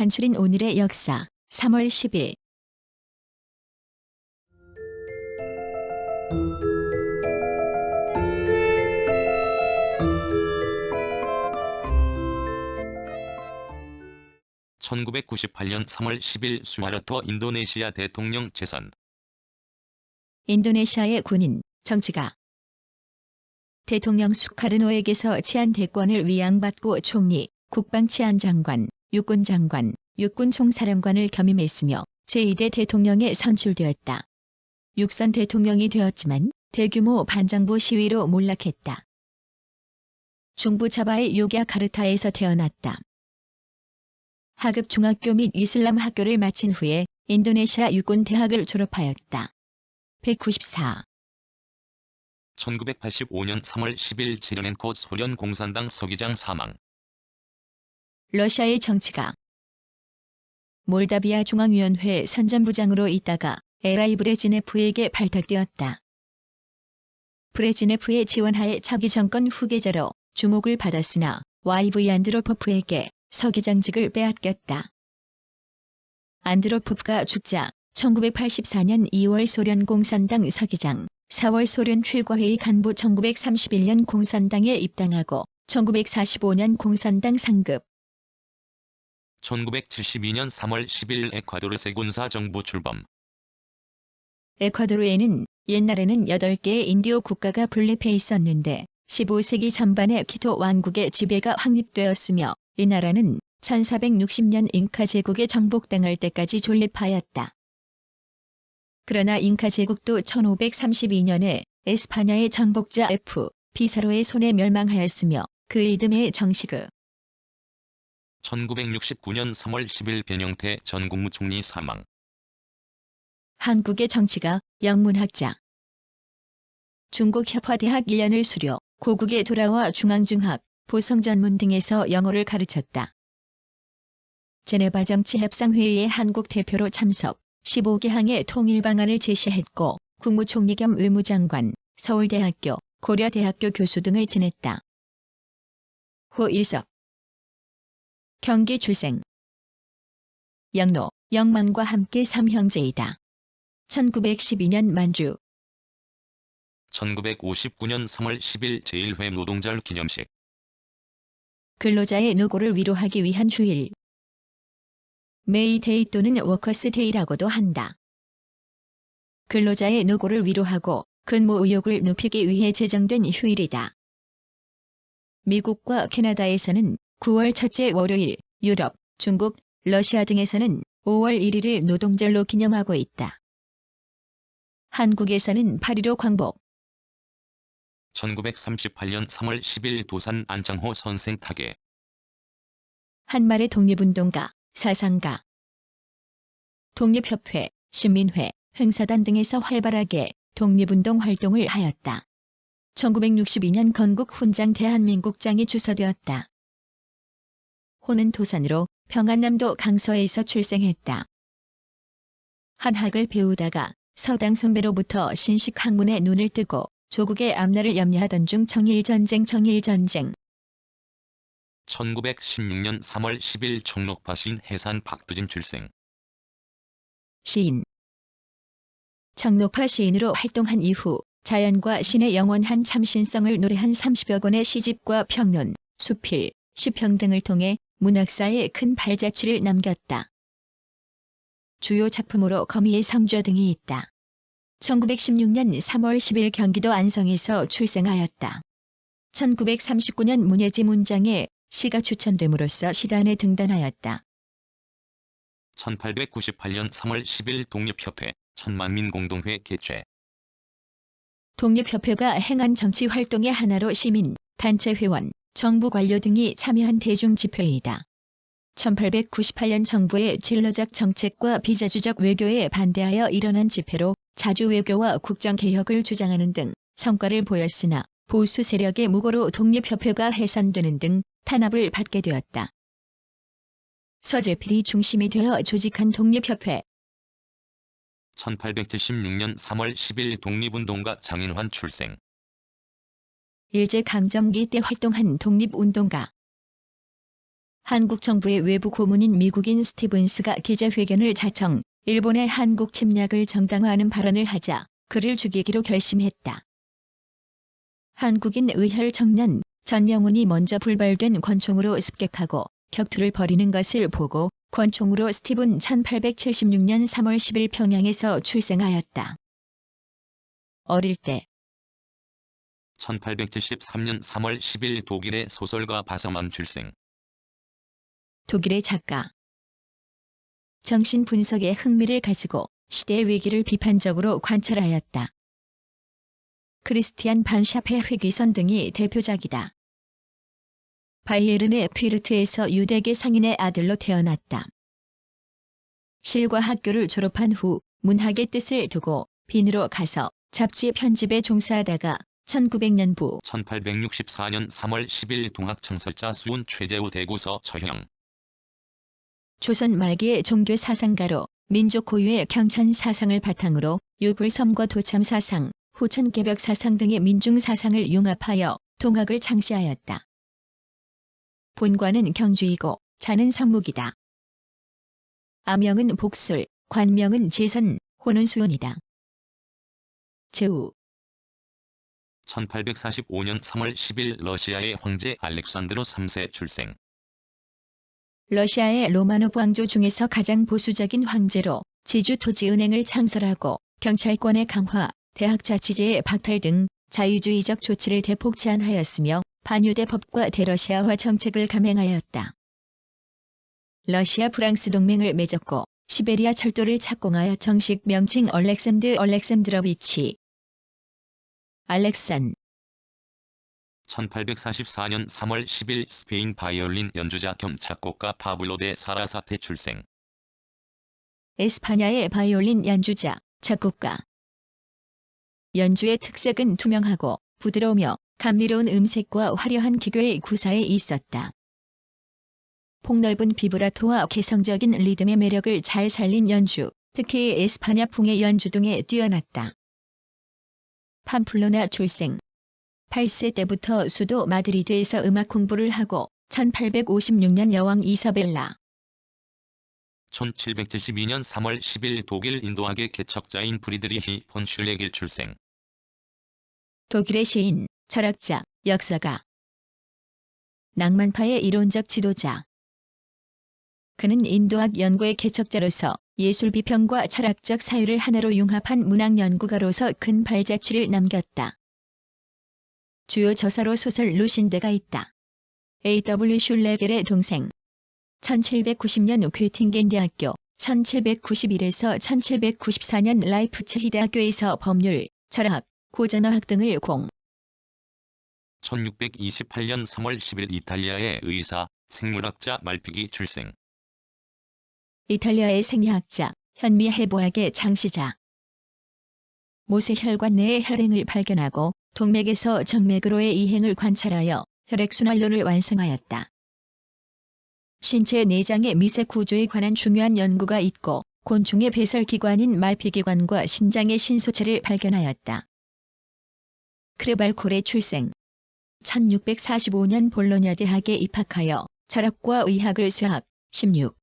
간추린 오늘의 역사 3월 10일 (1998년 3월 10일) 수하르토 인도네시아 대통령 재선. 인도네시아의 군인, 정치가 대통령 수카르노에게서 치안 대권을 위양받고 총리, 국방치안장관, 육군장관, 육군총사령관을 겸임했으며 제2대 대통령에 선출되었다. 육선 대통령이 되었지만 대규모 반정부 시위로 몰락했다. 중부 자바의 요갸카르타에서 태어났다. 하급 중학교 및 이슬람 학교를 마친 후에 인도네시아 육군 대학을 졸업하였다. 194. 1985년 3월 10일 지르넨코 소련 공산당 서기장 사망. 러시아의 정치가 몰다비아 중앙위원회 선전부장으로 있다가 에라이 브레지네프에게 발탁되었다. 브레지네프의 지원하에 차기 정권 후계자로 주목을 받았으나 YV 안드로포프에게 서기장직을 빼앗겼다. 안드로포프가 죽자 1984년 2월 소련 공산당 서기장, 4월 소련 최고회의 간부 1931년 공산당에 입당하고 1945년 공산당 상급. 1972년 3월 10일 에콰도르 새 군사정부 출범. 에콰도르에는 옛날에는 8개의 인디오 국가가 분립해 있었는데 15세기 전반에 키토 왕국의 지배가 확립되었으며 이 나라는 1460년 잉카 제국에 정복당할 때까지 존립하였다. 그러나 잉카 제국도 1532년에 에스파냐의 정복자 피사로의 손에 멸망하였으며 그 이듬해 정식의 1969년 3월 10일 변형태 전 국무총리 사망. 한국의 정치가, 영문학자. 중국 협화대학 1년을 수료, 고국에 돌아와 중앙중학, 보성전문 등에서 영어를 가르쳤다. 제네바 정치협상회의에 한국 대표로 참석, 15개 항의 통일 방안을 제시했고 국무총리 겸 외무장관, 서울대학교, 고려대학교 교수 등을 지냈다. 호일석. 경기 출생. 영로, 영만과 함께 삼형제이다. 1912년 만주. 1959년 3월 10일 제1회 노동절 기념식. 근로자의 노고를 위로하기 위한 휴일. 메이데이 또는 워커스데이라고도 한다. 근로자의 노고를 위로하고 근무 의욕을 높이기 위해 제정된 휴일이다. 미국과 캐나다에서는 9월 첫째 월요일, 유럽, 중국, 러시아 등에서는 5월 1일을 노동절로 기념하고 있다. 한국에서는 8.15 광복. 1938년 3월 10일 도산 안창호 선생 타계. 한말의 독립운동가, 사상가. 독립협회, 신민회, 행사단 등에서 활발하게 독립운동 활동을 하였다. 1962년 건국 훈장 대한민국장이 주서되었다. 호는 도산으로 평안남도 강서에서 출생했다. 한학을 배우다가 서당 선배로부터 신식 학문에 눈을 뜨고 조국의 앞날을 염려하던 중 청일전쟁 1916년 3월 10일 청록파 시인 해산 박두진 출생. 시인. 청록파 시인으로 활동한 이후 자연과 신의 영원한 참신성을 노래한 30여 권의 시집과 평론, 수필, 시평 등을 통해 문학사에 큰 발자취를 남겼다. 주요 작품으로 거미의 성좌 등이 있다. 1916년 3월 10일 경기도 안성에서 출생하였다. 1939년 문예지 문장에 시가 추천됨으로써 시단에 등단하였다. 1898년 3월 10일 독립협회 천만민공동회 개최. 독립협회가 행한 정치 활동의 하나로 시민, 단체 회원, 정부 관료 등이 참여한 대중집회이다. 1898년 정부의 진로적 정책과 비자주적 외교에 반대하여 일어난 집회로 자주 외교와 국정개혁을 주장하는 등 성과를 보였으나 보수 세력의 무고로 독립협회가 해산되는 등 탄압을 받게 되었다. 서재필이 중심이 되어 조직한 독립협회. 1876년 3월 10일 독립운동가 장인환 출생. 일제강점기 때 활동한 독립운동가. 한국 정부의 외부 고문인 미국인 스티븐스가 기자회견을 자청, 일본의 한국 침략을 정당화하는 발언을 하자 그를 죽이기로 결심했다. 한국인 의혈 청년 전명훈이 먼저 불발된 권총으로 습격하고 격투를 벌이는 것을 보고 권총으로 스티븐 1876년 3월 10일 평양에서 출생하였다. 어릴 때 1873년 3월 10일 독일의 소설가 바서만 출생. 독일의 작가. 정신 분석에 흥미를 가지고 시대의 위기를 비판적으로 관찰하였다. 크리스티안 반샤페 회귀선 등이 대표작이다. 바이에른의 퓨르트에서 유대계 상인의 아들로 태어났다. 실과 학교를 졸업한 후 문학의 뜻을 두고 빈으로 가서 잡지 편집에 종사하다가 1900년부 1864년 3월 10일 동학창설자 수훈 최재우 대구서 처형. 조선 말기의 종교 사상가로 민족 고유의 경천 사상을 바탕으로 유불섬과 도참 사상, 후천개벽 사상 등의 민중 사상을 융합하여 동학을 창시하였다. 본관은 경주이고 자는 성묵이다. 아명은 복술, 관명은 제선, 호는 수원이다. 제우 1845년 3월 10일 러시아의 황제 알렉산드로 3세 출생. 러시아의 로마노브 왕조 중에서 가장 보수적인 황제로 지주토지은행을 창설하고 경찰권의 강화, 대학자치제의 박탈 등 자유주의적 조치를 대폭 제한하였으며 반유대 법과 대러시아화 정책을 감행하였다. 러시아 프랑스 동맹을 맺었고 시베리아 철도를 착공하여 정식 명칭 알렉산드로비치 알렉산 1844년 3월 10일 스페인 바이올린 연주자 겸 작곡가 파블로 데 사라사테 출생. 에스파냐의 바이올린 연주자, 작곡가. 연주의 특색은 투명하고 부드러우며 감미로운 음색과 화려한 기교의 구사에 있었다. 폭넓은 비브라토와 개성적인 리듬의 매력을 잘 살린 연주, 특히 에스파냐풍의 연주 등에 뛰어났다. 팜플로나 출생. 8세 때부터 수도 마드리드에서 음악 공부를 하고 1856년 여왕 이사벨라 1772년 3월 10일 독일 인도학의 개척자인 프리드리히 폰 슐레겔 출생. 독일의 시인, 철학자, 역사가. 낭만파의 이론적 지도자. 그는 인도학 연구의 개척자로서 예술 비평과 철학적 사유를 하나로 융합한 문학 연구가로서 큰 발자취를 남겼다. 주요 저서로 소설 루신데가 있다. A.W. 슐레겔의 동생. 1790년 괴팅겐 대학교, 1791에서 1794년 라이프치히 대학교에서 법률, 철학, 고전어학 등을 공. 1628년 3월 10일 이탈리아의 의사, 생물학자 말피기 출생. 이탈리아의 생리학자, 현미해부학의 창시자. 모세 혈관 내의 혈행을 발견하고 동맥에서 정맥으로의 이행을 관찰하여 혈액순환론을 완성하였다. 신체 내장의 미세 구조에 관한 중요한 연구가 있고 곤충의 배설기관인 말피기관과 신장의 신소체를 발견하였다. 크레발콜의 출생. 1645년 볼로냐 대학에 입학하여 철학과 의학을 수학, 16.